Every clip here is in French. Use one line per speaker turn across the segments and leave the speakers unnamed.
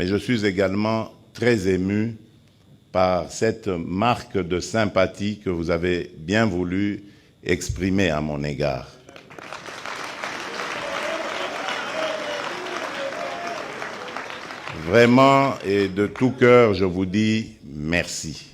mais je suis également très ému par cette marque de sympathie que vous avez bien voulu exprimer à mon égard. Vraiment et de tout cœur, je vous dis merci.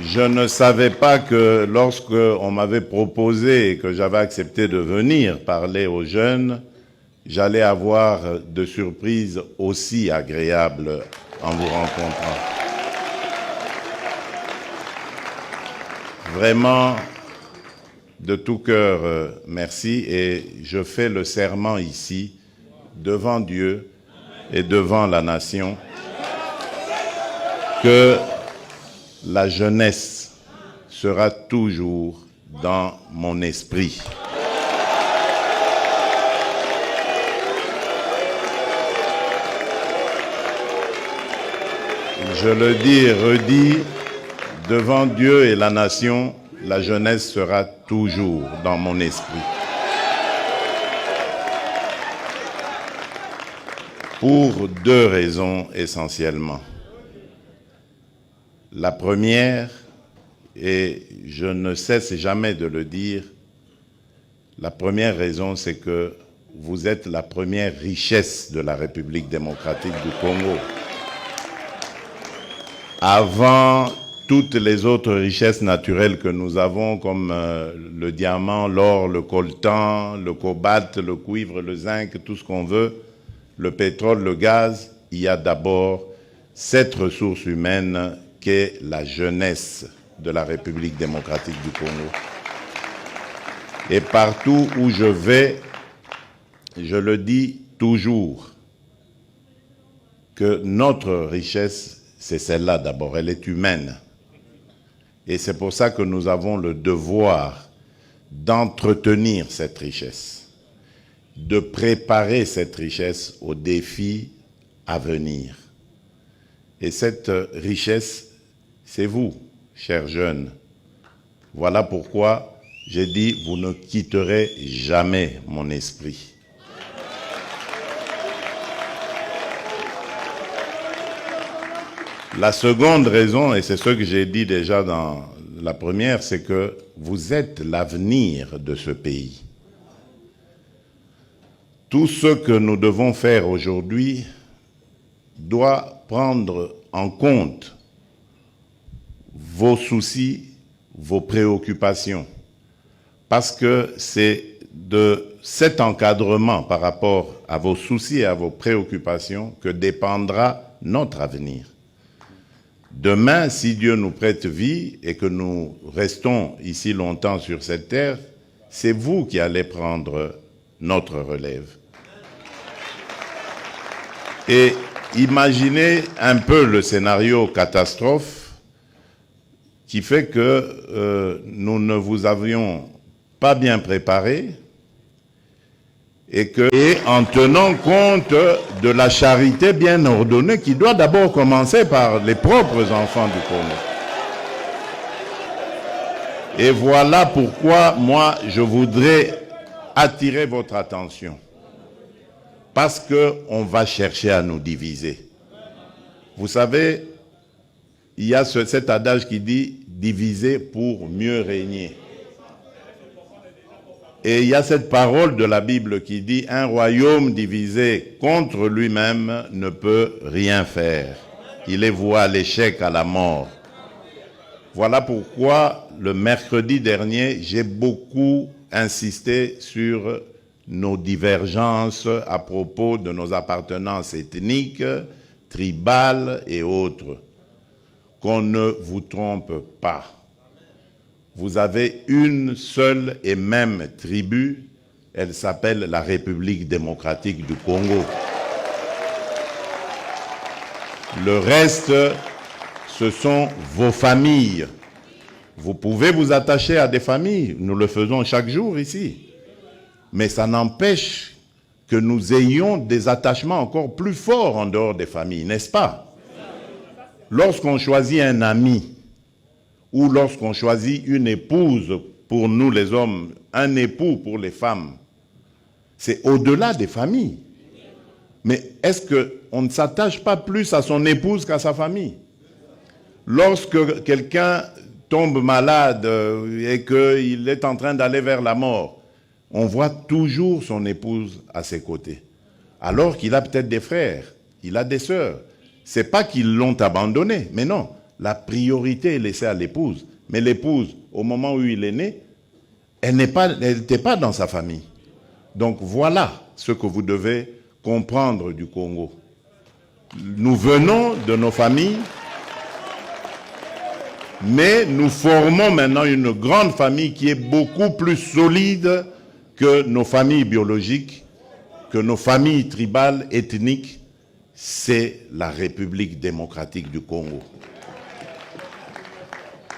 Je ne savais pas que lorsque on m'avait proposé et que j'avais accepté de venir parler aux jeunes, j'allais avoir de surprises aussi agréables en vous rencontrant. Vraiment, de tout cœur, merci. Et je fais le serment ici, devant Dieu et devant la nation, que la jeunesse sera toujours dans mon esprit. Je le dis et redis, devant Dieu et la nation, la jeunesse sera toujours dans mon esprit. Pour deux raisons essentiellement. La première, et je ne cesse jamais de le dire, la première raison, c'est que vous êtes la première richesse de la République démocratique du Congo. Avant toutes les autres richesses naturelles que nous avons, comme le diamant, l'or, le coltan, le cobalt, le cuivre, le zinc, tout ce qu'on veut, le pétrole, le gaz, il y a d'abord cette ressource humaine qu'est la jeunesse de la République démocratique du Congo. Et partout où je vais, je le dis toujours, que notre richesse, c'est celle-là d'abord, elle est humaine. Et c'est pour ça que nous avons le devoir d'entretenir cette richesse, de préparer cette richesse aux défis à venir. Et cette richesse, c'est vous, chers jeunes. Voilà pourquoi j'ai dit, vous ne quitterez jamais mon esprit. La seconde raison, et c'est ce que j'ai dit déjà dans la première, c'est que vous êtes l'avenir de ce pays. Tout ce que nous devons faire aujourd'hui doit prendre en compte vos soucis, vos préoccupations, parce que c'est de cet encadrement par rapport à vos soucis et à vos préoccupations que dépendra notre avenir. Demain, si Dieu nous prête vie et que nous restons ici longtemps sur cette terre, c'est vous qui allez prendre notre relève. Et imaginez un peu le scénario catastrophe qui fait que nous ne vous avions pas bien préparé et en tenant compte de la charité bien ordonnée qui doit d'abord commencer par les propres enfants du Congo. Et voilà pourquoi moi je voudrais attirer votre attention. Parce qu'on va chercher à nous diviser. Vous savez, il y a cet adage qui dit « diviser pour mieux régner ». Et il y a cette parole de la Bible qui dit « Un royaume divisé contre lui-même ne peut rien faire. Il est voué à l'échec, à la mort. » Voilà pourquoi, le mercredi dernier, j'ai beaucoup insisté sur nos divergences à propos de nos appartenances ethniques, tribales et autres. Qu'on ne vous trompe pas. Vous avez une seule et même tribu, elle s'appelle la République démocratique du Congo. Le reste, ce sont vos familles. Vous pouvez vous attacher à des familles, nous le faisons chaque jour ici. Mais ça n'empêche que nous ayons des attachements encore plus forts en dehors des familles, n'est-ce pas? Lorsqu'on choisit un ami, ou lorsqu'on choisit une épouse pour nous les hommes, un époux pour les femmes, c'est au-delà des familles. Mais est-ce qu'on ne s'attache pas plus à son épouse qu'à sa famille? Lorsque quelqu'un tombe malade et qu'il est en train d'aller vers la mort, on voit toujours son épouse à ses côtés. Alors qu'il a peut-être des frères, il a des sœurs. C'est pas qu'ils l'ont abandonné, mais non. La priorité est laissée à l'épouse. Mais l'épouse, au moment où il est né, elle n'était pas dans sa famille. Donc voilà ce que vous devez comprendre du Congo. Nous venons de nos familles, mais nous formons maintenant une grande famille qui est beaucoup plus solide que nos familles biologiques, que nos familles tribales, ethniques. C'est la République démocratique du Congo.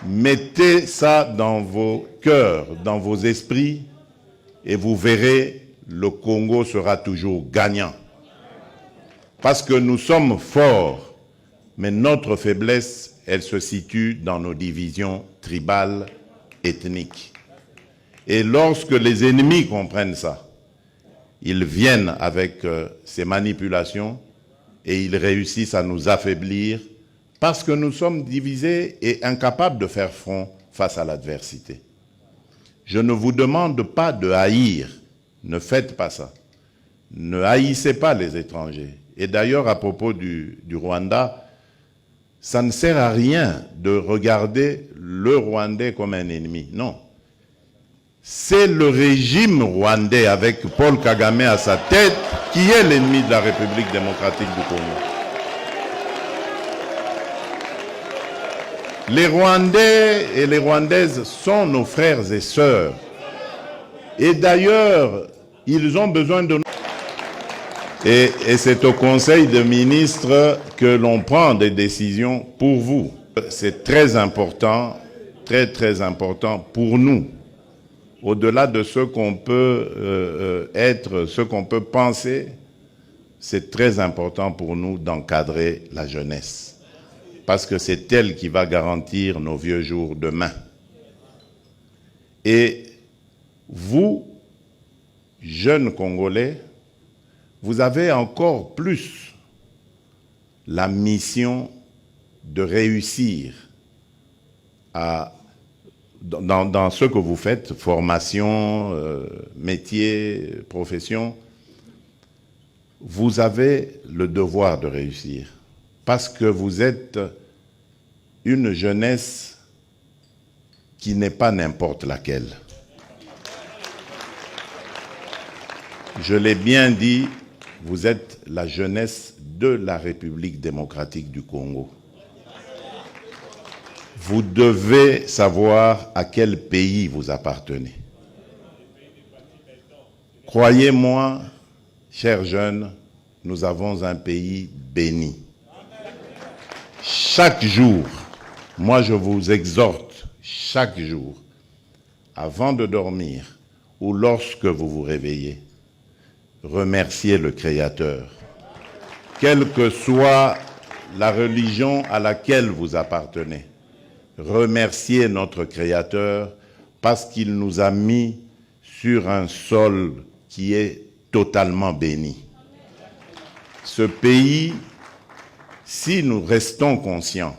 Mettez ça dans vos cœurs, dans vos esprits, et vous verrez, le Congo sera toujours gagnant. Parce que nous sommes forts, mais notre faiblesse, elle se situe dans nos divisions tribales, ethniques. Et lorsque les ennemis comprennent ça, ils viennent avec ces manipulations et ils réussissent à nous affaiblir parce que nous sommes divisés et incapables de faire front face à l'adversité. Je ne vous demande pas de haïr, ne faites pas ça. Ne haïssez pas les étrangers. Et d'ailleurs, à propos du Rwanda, ça ne sert à rien de regarder le Rwandais comme un ennemi. Non. C'est le régime rwandais avec Paul Kagame à sa tête qui est l'ennemi de la République démocratique du Congo. Les Rwandais et les Rwandaises sont nos frères et sœurs. Et d'ailleurs, ils ont besoin de nous. Et c'est au Conseil des ministres que l'on prend des décisions pour vous. C'est très important, très important pour nous. Au-delà de ce qu'on peut être, ce qu'on peut penser, c'est très important pour nous d'encadrer la jeunesse. Parce que c'est elle qui va garantir nos vieux jours demain. Et vous, jeunes Congolais, vous avez encore plus la mission de réussir dans ce que vous faites, formation, métier, profession. Vous avez le devoir de réussir parce que vous êtes une jeunesse qui n'est pas n'importe laquelle. Je l'ai bien dit, vous êtes la jeunesse de la République démocratique du Congo. Vous devez savoir à quel pays vous appartenez. Croyez-moi, chers jeunes, nous avons un pays béni. Chaque jour, moi je vous exhorte, chaque jour, avant de dormir ou lorsque vous vous réveillez, remerciez le Créateur. Quelle que soit la religion à laquelle vous appartenez, remerciez notre Créateur parce qu'il nous a mis sur un sol qui est totalement béni. Ce pays, si nous restons conscients,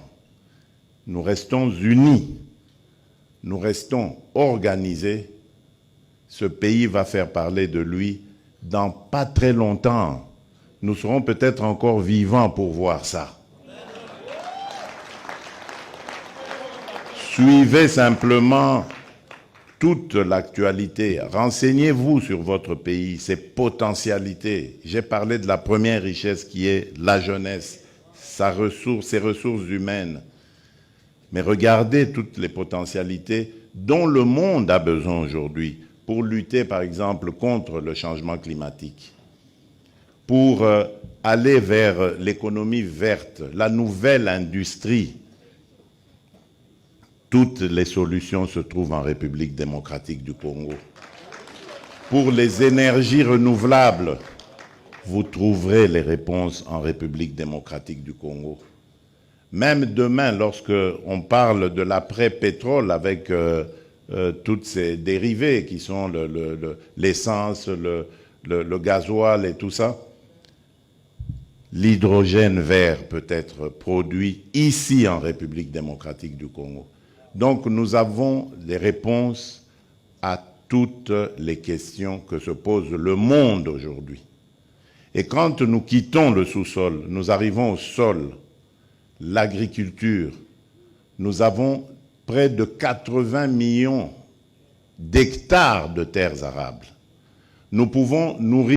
nous restons unis, nous restons organisés, ce pays va faire parler de lui dans pas très longtemps. Nous serons peut-être encore vivants pour voir ça. Suivez simplement toute l'actualité. Renseignez-vous sur votre pays, ses potentialités. J'ai parlé de la première richesse qui est la jeunesse, ses ressources humaines. Mais regardez toutes les potentialités dont le monde a besoin aujourd'hui pour lutter, par exemple, contre le changement climatique, pour aller vers l'économie verte, la nouvelle industrie. Toutes les solutions se trouvent en République démocratique du Congo. Pour les énergies renouvelables, vous trouverez les réponses en République démocratique du Congo. Même demain, lorsque on parle de l'après-pétrole avec toutes ces dérivés qui sont l'essence, le gasoil et tout ça, l'hydrogène vert peut être produit ici en République démocratique du Congo. Donc nous avons les réponses à toutes les questions que se pose le monde aujourd'hui. Et quand nous quittons le sous-sol, nous arrivons au sol, l'agriculture, nous avons près de 80 millions d'hectares de terres arables. Nous pouvons nourrir